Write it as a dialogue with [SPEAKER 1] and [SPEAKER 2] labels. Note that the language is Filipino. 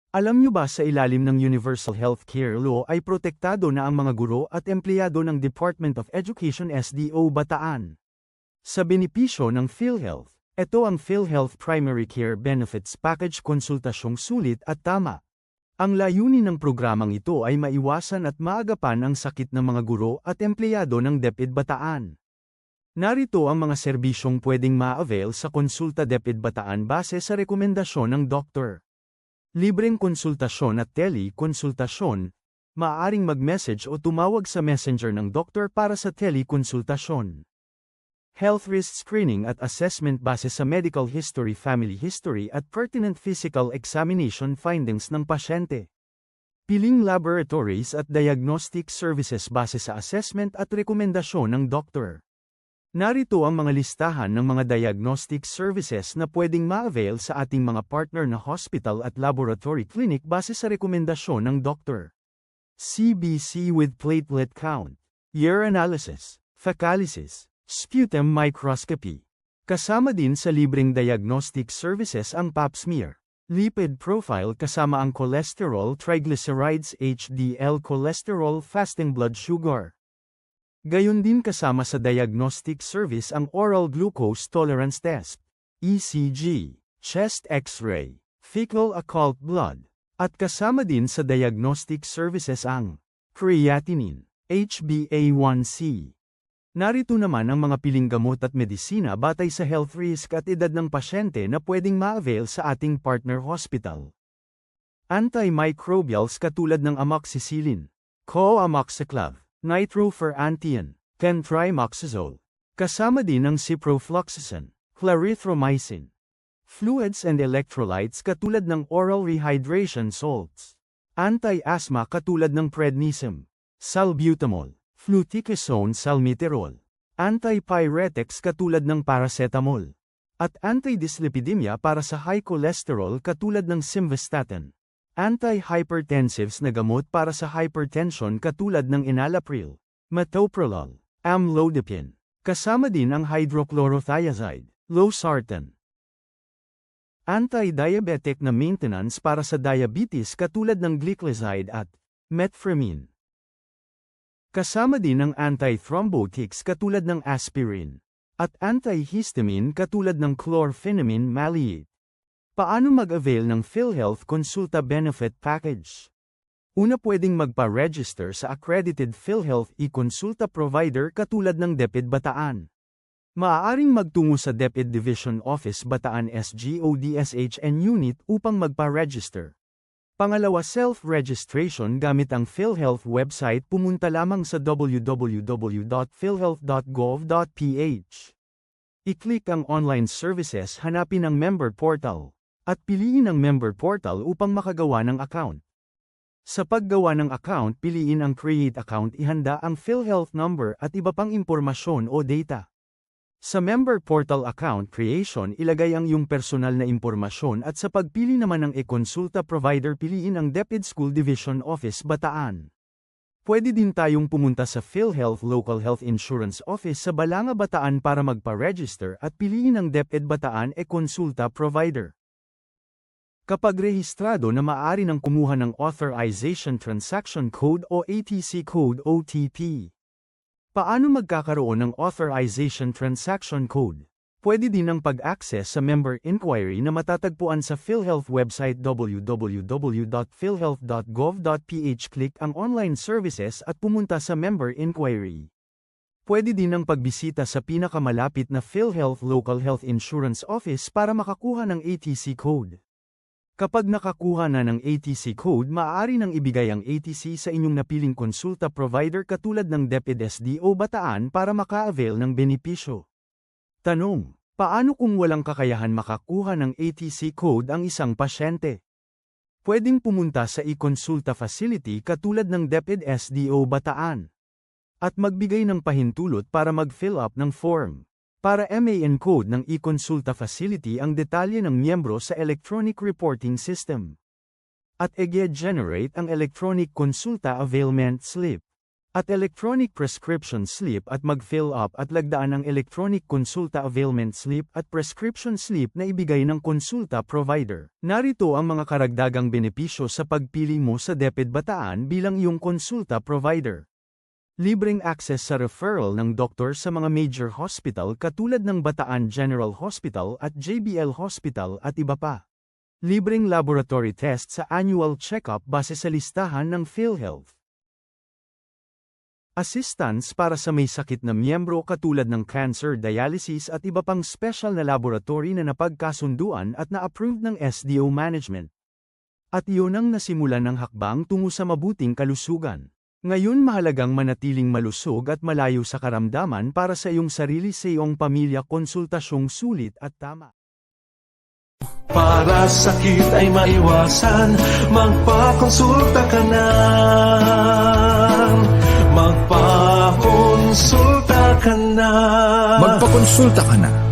[SPEAKER 1] Alam nyo ba sa ilalim ng Universal Healthcare Law ay protektado na ang mga guro at empleyado ng Department of Education SDO Bataan? Sa benepisyo ng PhilHealth, ito ang PhilHealth Primary Care Benefits Package konsultasyong sulit at tama. Ang layunin ng programang ito ay maiwasan at maagapan ang sakit ng mga guro at empleyado ng DepEd Bataan. Narito ang mga serbisyong pwedeng ma-avail sa konsulta DepEd Bataan base sa rekomendasyon ng doktor. Libreng konsultasyon at tele-konsultasyon, maaaring mag-message o tumawag sa messenger ng doktor para sa tele-konsultasyon. Health risk screening at assessment base sa medical history, family history at pertinent physical examination findings ng pasyente. Piling laboratories at diagnostic services base sa assessment at rekomendasyon ng doktor. Narito ang mga listahan ng mga diagnostic services na pwedeng ma-avail sa ating mga partner na hospital at laboratory clinic base sa rekomendasyon ng doktor. CBC with platelet count, urinalysis, fecalysis, sputum microscopy. Kasama din sa libreng diagnostic services ang pap smear, lipid profile kasama ang cholesterol, triglycerides, HDL cholesterol, fasting blood sugar. Gayon din kasama sa diagnostic service ang oral glucose tolerance test, ECG, chest x-ray, fecal occult blood, at kasama din sa diagnostic services ang creatinine, HbA1c. Narito naman ang mga piling gamot at medisina batay sa health risk at edad ng pasyente na pwedeng ma-avail sa ating partner hospital. Antimicrobials katulad ng amoxicillin, co-amoxiclav, nitrofurantoin, kentrimoxazole. Kasama din ang ciprofloxacin, clarithromycin. Fluids and electrolytes katulad ng oral rehydration salts. Anti-asthma katulad ng prednisone, salbutamol, fluticasone salmeterol. Antipyretics katulad ng paracetamol. At antidyslipidemia para sa high cholesterol katulad ng simvastatin. Antihypertensives na gamot para sa hypertension katulad ng enalapril, metoprolol, amlodipine. Kasama din ang hydrochlorothiazide, losartan. Anti-diabetic na maintenance para sa diabetes katulad ng gliclazide at metformin. Kasama din ang antithrombotics katulad ng aspirin. At antihistamine katulad ng chlorpheniramine maleate. Paano mag-avail ng PhilHealth Consulta Benefit Package? Una, pwedeng magpa-register sa accredited PhilHealth e-consulta provider katulad ng DepEd Bataan. Maaaring magtungo sa DepEd Division Office Bataan SGODSHN Unit upang magpa-register. Pangalawa, self-registration gamit ang PhilHealth website. Pumunta lamang sa www.philhealth.gov.ph. I-click ang online services, hanapin ang member portal. At piliin ang member portal upang makagawa ng account. Sa paggawa ng account, piliin ang Create Account, ihanda ang PhilHealth number at iba pang impormasyon o data. Sa member portal account creation, ilagay ang iyong personal na impormasyon at sa pagpili naman ng e-consulta provider, piliin ang DepEd School Division Office Bataan. Pwede din tayong pumunta sa PhilHealth Local Health Insurance Office sa Balanga, Bataan para magpa-register at piliin ang DepEd Bataan e-consulta provider. Kapag rehistrado na, maaari nang kumuha ng Authorization Transaction Code o ATC Code OTP. Paano magkakaroon ng Authorization Transaction Code? Pwede din ang pag-access sa member inquiry na matatagpuan sa PhilHealth website www.philhealth.gov.ph. Click ang online services at pumunta sa member inquiry. Pwede din ang pagbisita sa pinakamalapit na PhilHealth Local Health Insurance Office para makakuha ng ATC Code. Kapag nakakuha na ng ATC code, maaari nang ibigay ang ATC sa inyong napiling konsulta provider katulad ng DepEd SDO Bataan para maka-avail ng benepisyo. Tanong: paano kung walang kakayahan makakuha ng ATC code ang isang pasyente? Pwedeng pumunta sa e-consulta facility katulad ng DepEd SDO Bataan at magbigay ng pahintulot para mag-fill up ng form. Para MAN code ng e-consulta facility ang detalye ng miyembro sa electronic reporting system. At i-generate ang electronic consulta availment slip. at electronic prescription slip at mag-fill up at lagdaan ang electronic konsulta availment slip at prescription slip na ibigay ng konsulta provider. Narito ang mga karagdagang benepisyo sa pagpili mo sa DepEd Bataan bilang iyong konsulta provider. Libreng access sa referral ng doktor sa mga major hospital katulad ng Bataan General Hospital at JBL Hospital at iba pa. Libreng laboratory test sa annual check-up base sa listahan ng PhilHealth. Assistance para sa may sakit na miyembro katulad ng cancer, dialysis at iba pang special na laboratory na napagkasunduan at na-approved ng SDO management. At iyon ang nasimulan ng hakbang tungo sa mabuting kalusugan. Ngayon mahalagang manatiling malusog at malayo sa karamdaman para sa iyong sarili sa iyong pamilya, konsultasyong sulit at tama.
[SPEAKER 2] Para sakit ay maiwasan, magpakonsulta ka na. Magpakonsulta ka na.
[SPEAKER 3] Magpakonsulta ka na